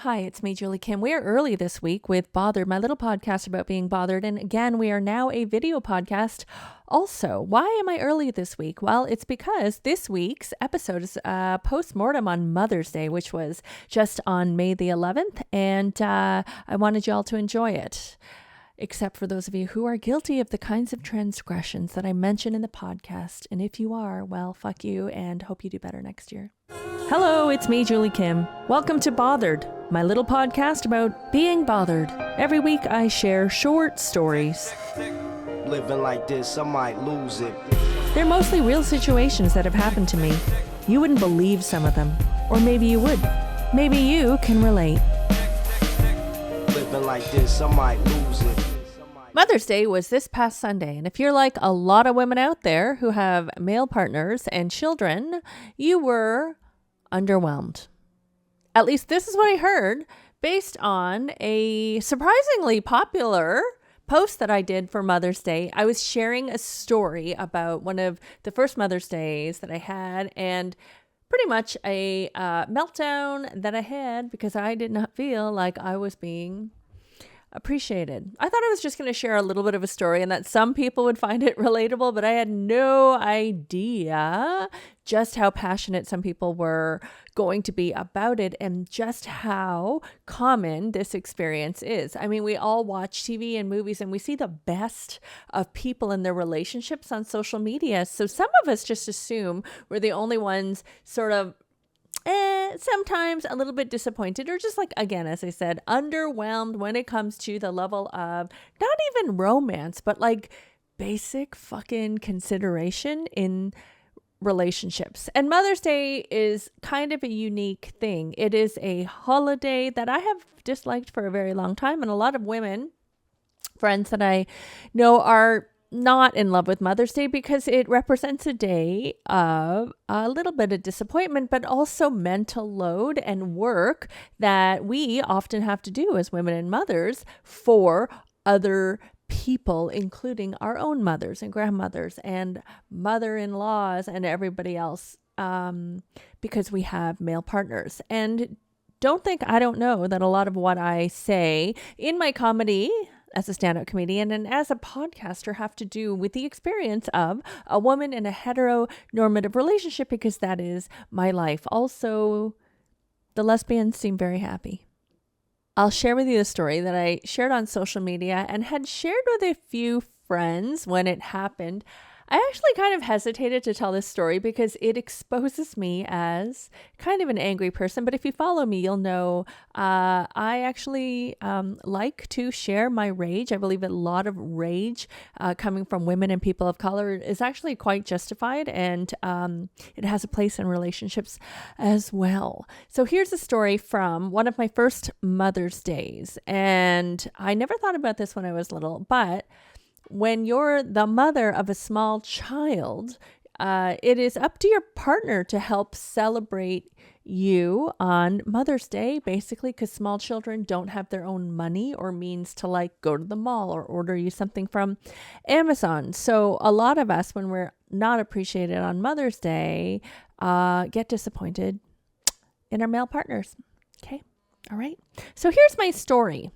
Hi, it's me, Julie Kim. We are early this week with Bothered, my little podcast about being bothered. And again, we are now a video podcast. Also, why am I early this week? Well, it's because this week's episode is post-mortem on Mother's Day, which was just on May the 11th. And I wanted you all to enjoy it. Except for those of you who are guilty of the kinds of transgressions that I mention in the podcast. And if you are, well, fuck you and hope you do better next year. Hello, it's me, Julie Kim. Welcome to Bothered, my little podcast about being bothered. Every week I share short stories. Living like this, I might lose it. They're mostly real situations that have happened to me. You wouldn't believe some of them. Or maybe you would. Maybe you can relate. Living like this, I might lose it. Mother's Day was this past Sunday, and if you're like a lot of women out there who have male partners and children, you were underwhelmed. At least this is what I heard based on a surprisingly popular post that I did for Mother's Day. I was sharing a story about one of the first Mother's Days that I had and pretty much a meltdown that I had because I did not feel like I was being appreciated. I thought I was just going to share a little bit of a story and that some people would find it relatable, but I had no idea just how passionate some people were going to be about it and just how common this experience is. I mean, we all watch TV and movies and we see the best of people and their relationships on social media. So some of us just assume we're the only ones sort of sometimes a little bit disappointed or just like, again, as I said, underwhelmed when it comes to the level of not even romance, but like basic fucking consideration in relationships. And Mother's Day is kind of a unique thing. It is a holiday that I have disliked for a very long time. And a lot of women, friends that I know, are not in love with Mother's Day because it represents a day of a little bit of disappointment, but also mental load and work that we often have to do as women and mothers for other people, including our own mothers and grandmothers and mother-in-laws and everybody else, because we have male partners. And don't think I don't know that a lot of what I say in my comedy as a stand-up comedian and as a podcaster have to do with the experience of a woman in a heteronormative relationship, because that is my life. Also, the lesbians seem very happy. I'll share with you the story that I shared on social media and had shared with a few friends when it happened. I actually kind of hesitated to tell this story because it exposes me as kind of an angry person. But if you follow me, you'll know I actually like to share my rage. I believe a lot of rage coming from women and people of color is actually quite justified, and it has a place in relationships as well. So here's a story from one of my first Mother's Days. And I never thought about this when I was little, but when you're the mother of a small child, it is up to your partner to help celebrate you on Mother's Day, basically, because small children don't have their own money or means to like go to the mall or order you something from Amazon. So a lot of us, when we're not appreciated on Mother's Day, get disappointed in our male partners. Okay. All right. So here's my story.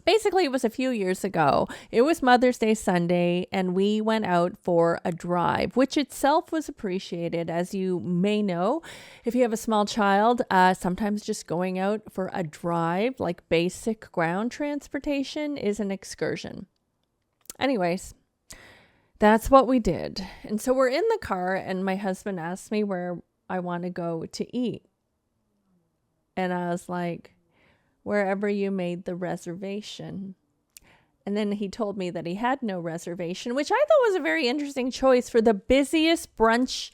Basically, it was a few years ago. It was Mother's Day Sunday, and we went out for a drive, which itself was appreciated. As you may know, if you have a small child, sometimes just going out for a drive, like basic ground transportation, is an excursion. Anyways, that's what we did. And so we're in the car, and my husband asked me where I want to go to eat. And I was like, wherever you made the reservation. And then he told me that he had no reservation, which I thought was a very interesting choice for the busiest brunch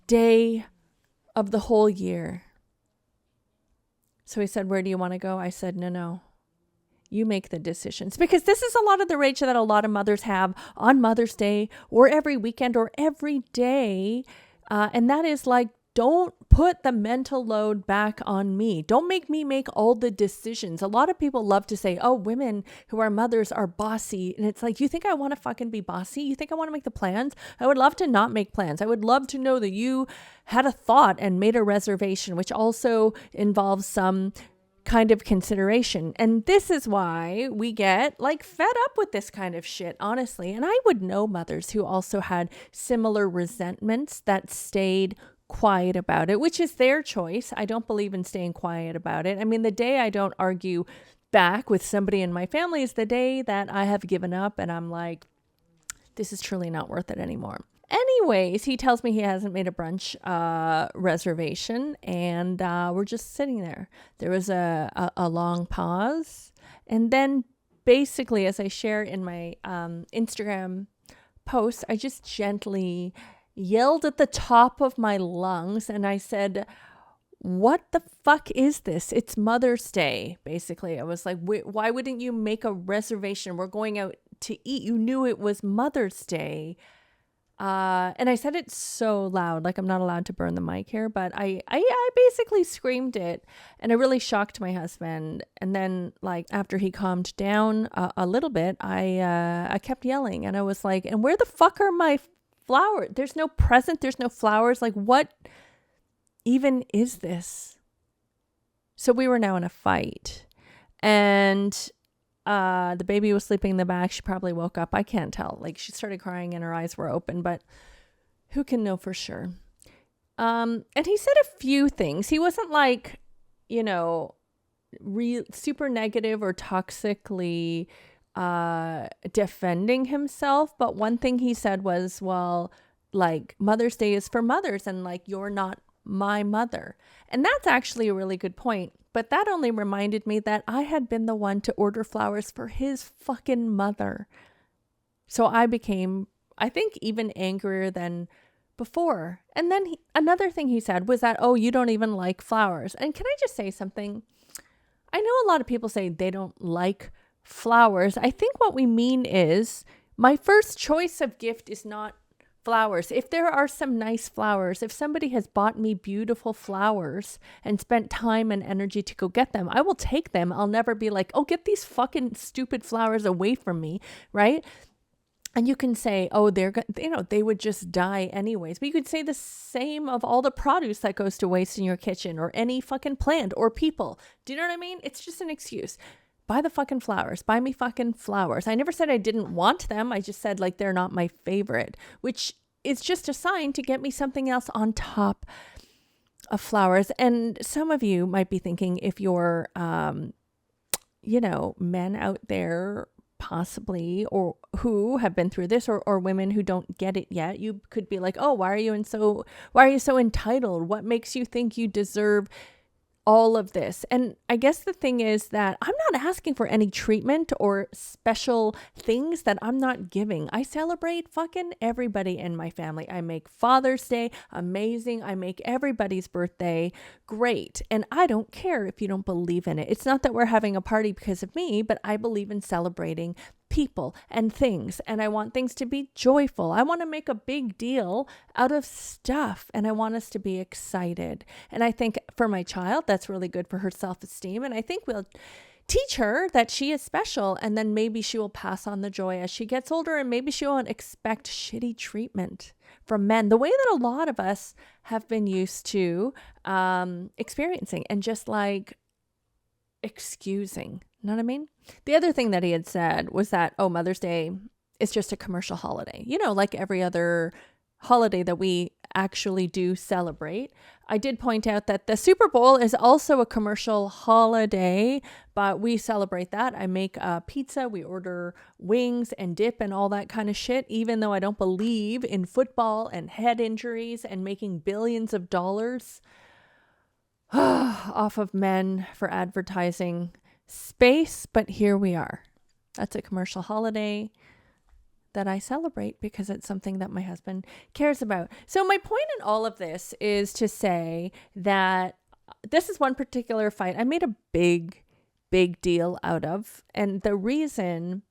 day of the whole year. So he said, where do you want to go? I said, no, you make the decisions. Because this is a lot of the rage that a lot of mothers have on Mother's Day or every weekend or every day. And that is like, don't put the mental load back on me. Don't make me make all the decisions. A lot of people love to say, oh, women who are mothers are bossy. And it's like, you think I want to fucking be bossy? You think I want to make the plans? I would love to not make plans. I would love to know that you had a thought and made a reservation, which also involves some kind of consideration. And this is why we get like fed up with this kind of shit, honestly. And I would know mothers who also had similar resentments that stayed quiet about it, which is their choice. I don't believe in staying quiet about it. I mean, the day I don't argue back with somebody in my family is the day that I have given up and I'm like, this is truly not worth it anymore. Anyways, he tells me he hasn't made a brunch reservation, and we're just sitting there. There was a long pause, and then basically, as I share in my Instagram post, I just gently yelled at the top of my lungs, and I said, what the fuck is this? It's Mother's Day, basically. I was like, why wouldn't you make a reservation? We're going out to eat. You knew it was Mother's Day. And I said it so loud, like I'm not allowed to burn the mic here, but I basically screamed it, and it really shocked my husband. And then like after he calmed down a little bit, I kept yelling, and I was like, and where the fuck are my flowers? There's no present. There's no flowers. Like, what even is this? So we were now in a fight, and the baby was sleeping in the back. She probably woke up. I can't tell. Like, she started crying and her eyes were open, but who can know for sure? And he said a few things. He wasn't like, you know, super negative or toxically defending himself. But one thing he said was, well, like, Mother's Day is for mothers, and like, you're not my mother. And that's actually a really good point. But that only reminded me that I had been the one to order flowers for his fucking mother. So I became, I think, even angrier than before. And then another thing he said was that, oh, you don't even like flowers. And can I just say something? I know a lot of people say they don't like flowers. I think what we mean is my first choice of gift is not flowers. If there are some nice flowers, if somebody has bought me beautiful flowers and spent time and energy to go get them, I will take them. I'll never be like, oh, get these fucking stupid flowers away from me, right? And you can say, oh, they would just die anyways. But you could say the same of all the produce that goes to waste in your kitchen, or any fucking plant or people. Do you know what I mean? It's just an excuse. Buy the fucking flowers. Buy me fucking flowers. I never said I didn't want them. I just said like they're not my favorite, which is just a sign to get me something else on top of flowers. And some of you might be thinking, if you're, men out there possibly, or who have been through this, or women who don't get it yet, you could be like, oh, why are you so entitled? What makes you think you deserve all of this? And I guess the thing is that I'm not asking for any treatment or special things that I'm not giving. I celebrate fucking everybody in my family. I make Father's Day amazing. I make everybody's birthday great. And I don't care if you don't believe in it. It's not that we're having a party because of me, but I believe in celebrating people and things, and I want things to be joyful. I want to make a big deal out of stuff, and I want us to be excited. And I think for my child, that's really good for her self-esteem, and I think we'll teach her that she is special, and then maybe she will pass on the joy as she gets older, and maybe she won't expect shitty treatment from men the way that a lot of us have been used to experiencing, and just like excusing. You know what I mean? The other thing that he had said was that, oh, Mother's Day is just a commercial holiday. You know, like every other holiday that we actually do celebrate. I did point out that the Super Bowl is also a commercial holiday, but we celebrate that. I make pizza, we order wings and dip and all that kind of shit, even though I don't believe in football and head injuries and making billions of dollars off of men for advertising space. But here we are. That's a commercial holiday that I celebrate because it's something that my husband cares about. So my point in all of this is to say that this is one particular fight I made a big deal out of. And the reason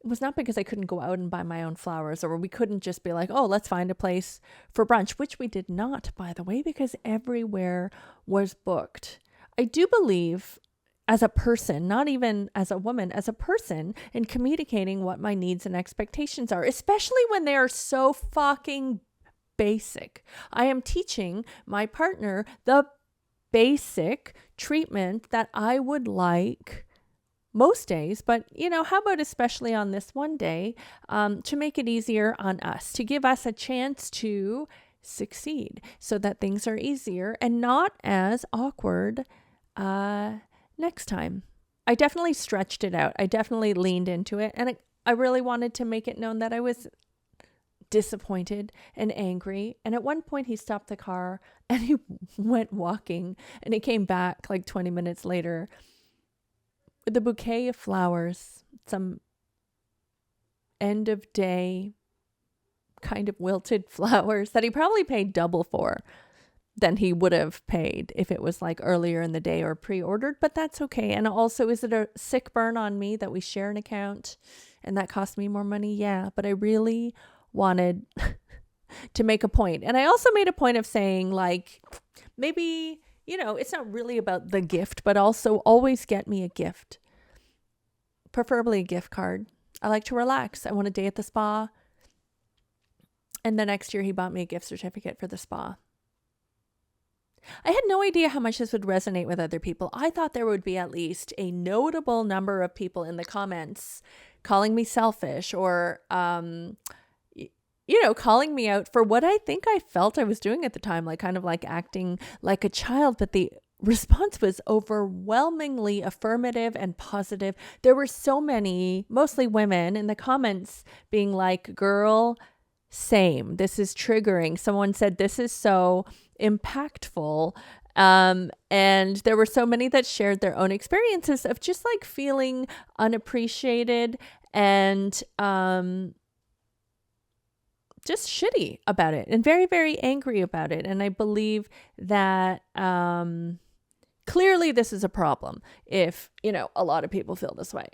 was not because I couldn't go out and buy my own flowers, or we couldn't just be like, oh, let's find a place for brunch, which we did not, by the way, because everywhere was booked. I do believe as a person, not even as a woman, as a person, in communicating what my needs and expectations are, especially when they are so fucking basic. I am teaching my partner the basic treatment that I would like most days, but how about especially on this one day, to make it easier on us, to give us a chance to succeed so that things are easier and not as awkward next time. I definitely stretched it out. I definitely leaned into it. And I really wanted to make it known that I was disappointed and angry. And at one point he stopped the car and he went walking, and he came back like 20 minutes later with a bouquet of flowers, some end of day kind of wilted flowers that he probably paid double for than he would have paid if it was like earlier in the day or pre-ordered, but that's okay. And also, is it a sick burn on me that we share an account and that cost me more money? Yeah, but I really wanted to make a point. And I also made a point of saying, like, maybe, it's not really about the gift, but also always get me a gift, preferably a gift card. I like to relax. I want a day at the spa. And the next year he bought me a gift certificate for the spa. I had no idea how much this would resonate with other people. I thought there would be at least a notable number of people in the comments calling me selfish or, calling me out for what I think I felt I was doing at the time, like kind of like acting like a child. But the response was overwhelmingly affirmative and positive. There were so many, mostly women, in the comments being like, girl, same. This is triggering. Someone said, this is so impactful. And there were so many that shared their own experiences of just like feeling unappreciated and just shitty about it and very, very angry about it. And I believe that clearly this is a problem if, a lot of people feel this way.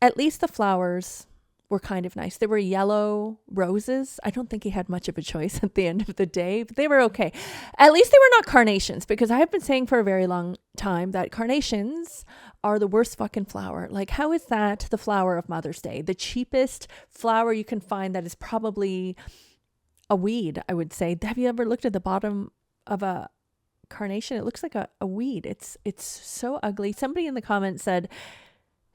At least the flowers were kind of nice. They were yellow roses. I don't think he had much of a choice at the end of the day, but they were okay. At least they were not carnations, because I have been saying for a very long time that carnations are the worst fucking flower. Like, how is that the flower of Mother's Day? The cheapest flower you can find that is probably a weed, I would say. Have you ever looked at the bottom of a carnation? It looks like a weed. It's so ugly. Somebody in the comments said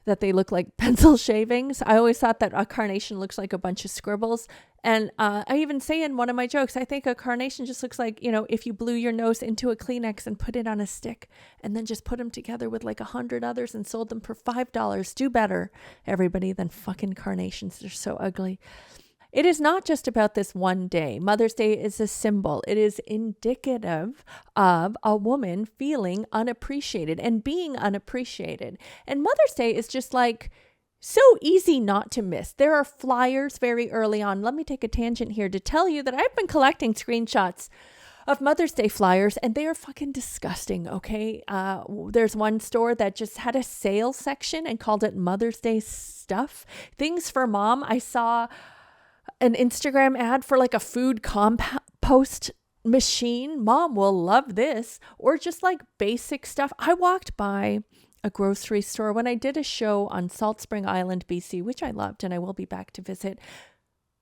that they look like pencil shavings. I always thought that a carnation looks like a bunch of scribbles. And I even say in one of my jokes, I think a carnation just looks like, if you blew your nose into a Kleenex and put it on a stick and then just put them together with like 100 others and sold them for $5. Do better, everybody, than fucking carnations. They're so ugly. It is not just about this one day. Mother's Day is a symbol. It is indicative of a woman feeling unappreciated and being unappreciated. And Mother's Day is just like so easy not to miss. There are flyers very early on. Let me take a tangent here to tell you that I've been collecting screenshots of Mother's Day flyers, and they are fucking disgusting, okay? There's one store that just had a sales section and called it Mother's Day stuff. Things for mom. I saw an Instagram ad for like a food compost machine. Mom will love this. Or just like basic stuff. I walked by a grocery store when I did a show on Salt Spring Island, BC, which I loved and I will be back to visit.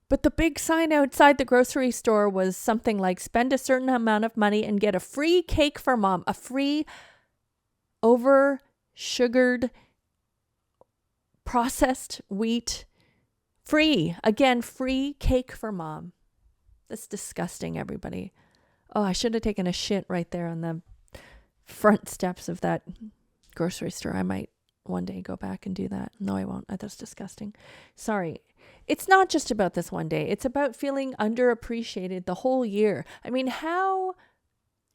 But the big sign outside the grocery store was something like, spend a certain amount of money and get a free cake for mom, a free over sugared processed wheat. Free. Again, free cake for mom. That's disgusting, everybody. Oh, I should have taken a shit right there on the front steps of that grocery store. I might one day go back and do that. No, I won't. That's disgusting. Sorry. It's not just about this one day. It's about feeling underappreciated the whole year. I mean, how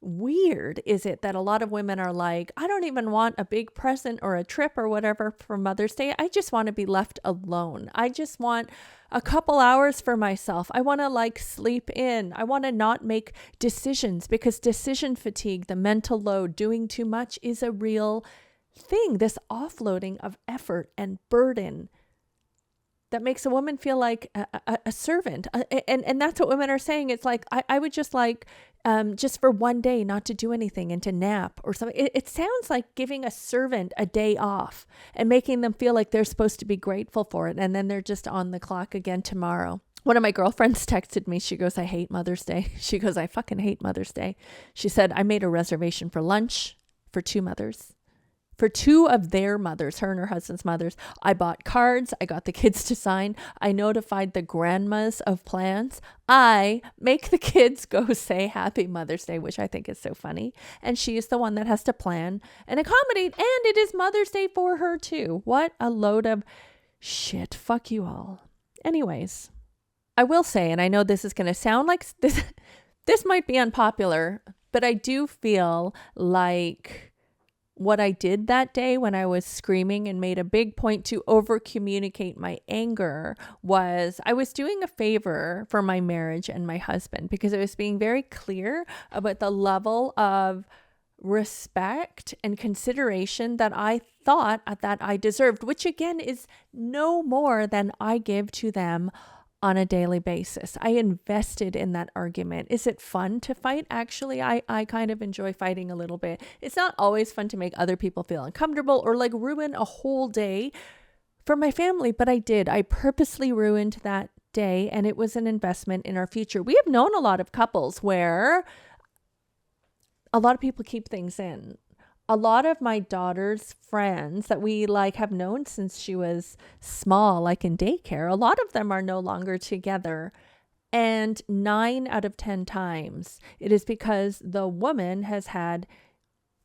weird is it that a lot of women are like, I don't even want a big present or a trip or whatever for Mother's Day. I just want to be left alone. I just want a couple hours for myself. I want to like sleep in. I want to not make decisions, because decision fatigue, the mental load, doing too much is a real thing. This offloading of effort and burden that makes a woman feel like a servant. And that's what women are saying. It's like, I would just like, just for one day not to do anything and to nap or something. It sounds like giving a servant a day off and making them feel like they're supposed to be grateful for it. And then they're just on the clock again tomorrow. One of my girlfriends texted me. She goes, I hate Mother's Day. She goes, I fucking hate Mother's Day. She said, I made a reservation for lunch for 2 mothers. For 2 of their mothers, her and her husband's mothers. I bought cards. I got the kids to sign. I notified the grandmas of plans. I make the kids go say Happy Mother's Day, which I think is so funny. And she is the one that has to plan and accommodate. And it is Mother's Day for her too. What a load of shit. Fuck you all. Anyways, I will say, and I know this is going to sound like this might be unpopular, but I do feel like what I did that day when I was screaming and made a big point to over communicate my anger was I was doing a favor for my marriage and my husband, because I was being very clear about the level of respect and consideration that I thought that I deserved, which again is no more than I give to them on a daily basis. I invested in that argument. Is it fun to fight? Actually, I kind of enjoy fighting a little bit. It's not always fun to make other people feel uncomfortable or like ruin a whole day for my family, but I did. I purposely ruined that day, and it was an investment in our future. We have known a lot of couples where a lot of people keep things in. A lot of my daughter's friends that we like have known since she was small, like in daycare, a lot of them are no longer together. And 9 out of 10 times it is because the woman has had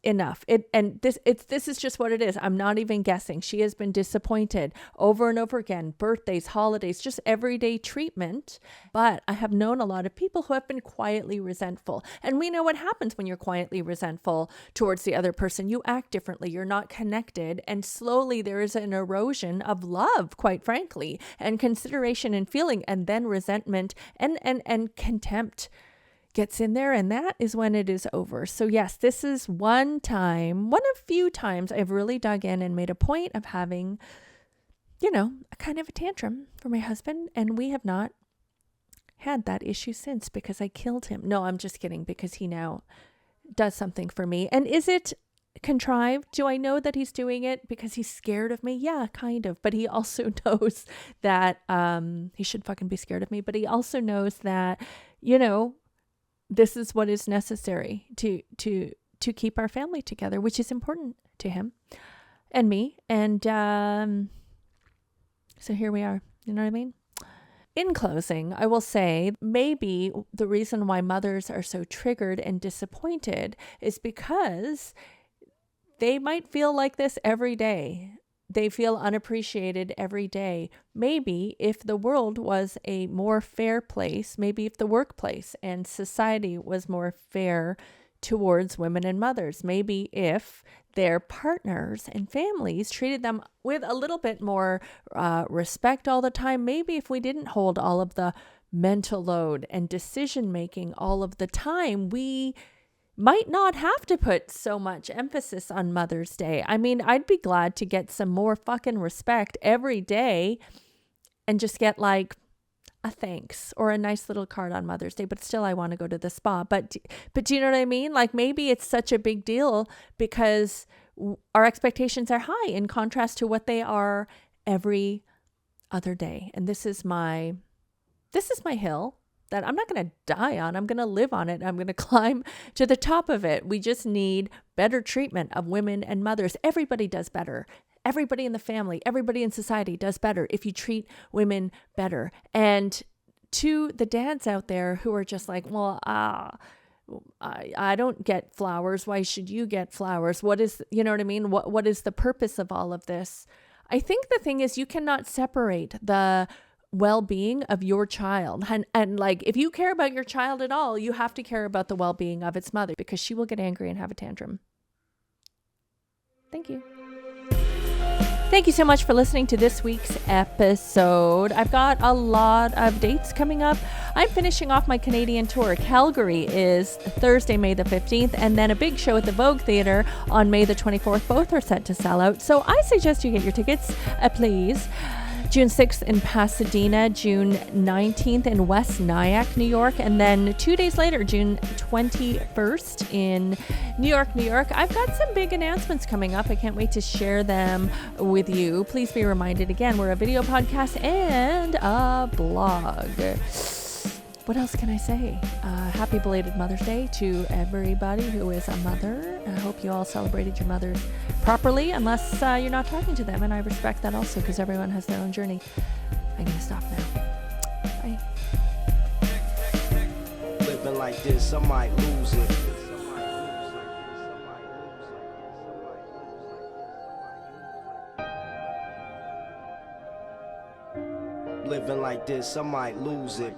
enough. This is just what it is. I'm not even guessing. She has been disappointed over and over again. Birthdays, holidays, just everyday treatment. But I have known a lot of people who have been quietly resentful. And we know what happens when you're quietly resentful towards the other person. You act differently. You're not connected. And slowly there is an erosion of love, quite frankly, and consideration and feeling, and then resentment and contempt gets in there, and that is when it is over. So yes, this is one of few times I've really dug in and made a point of having, a kind of a tantrum for my husband, and we have not had that issue since, because I killed him. No, I'm just kidding, because he now does something for me. And is it contrived? Do I know that he's doing it because he's scared of me? Yeah, kind of. But he also knows that he should fucking be scared of me, but he also knows that, this is what is necessary to keep our family together, which is important to him and me. And so here we are. You know what I mean? In closing, I will say maybe the reason why mothers are so triggered and disappointed is because they might feel like this every day. They feel unappreciated every day. Maybe if the world was a more fair place, maybe if the workplace and society was more fair towards women and mothers, maybe if their partners and families treated them with a little bit more respect all the time, maybe if we didn't hold all of the mental load and decision making all of the time, we might not have to put so much emphasis on Mother's Day. I mean, I'd be glad to get some more fucking respect every day and just get like a thanks or a nice little card on Mother's Day, but still I want to go to the spa. But do you know what I mean? Like maybe it's such a big deal because our expectations are high in contrast to what they are every other day. And this is my hill that I'm not going to die on. I'm going to live on it. I'm going to climb to the top of it. We just need better treatment of women and mothers. Everybody does better. Everybody in the family, everybody in society does better if you treat women better. And to the dads out there who are just like, well, I don't get flowers. Why should you get flowers? What is, you know what I mean? What is the purpose of all of this? I think the thing is you cannot separate the well-being of your child. And like, if you care about your child at all, you have to care about the well-being of its mother because she will get angry and have a tantrum. Thank you. Thank you so much for listening to this week's episode. I've got a lot of dates coming up. I'm finishing off my Canadian tour. Calgary is Thursday, May the 15th, and then a big show at the Vogue Theatre on May the 24th. Both are set to sell out. So I suggest you get your tickets, please. June 6th in Pasadena, June 19th in West Nyack, New York, and then 2 days later, June 21st in New York, New York. I've got some big announcements coming up. I can't wait to share them with you. Please be reminded again, we're a video podcast and a blog. What else can I say? Happy belated Mother's Day to everybody who is a mother. I hope you all celebrated your mothers properly, unless you're not talking to them, and I respect that also because everyone has their own journey. I'm going to stop now. Bye. Living like this, I might lose it. Living like this, I might lose it.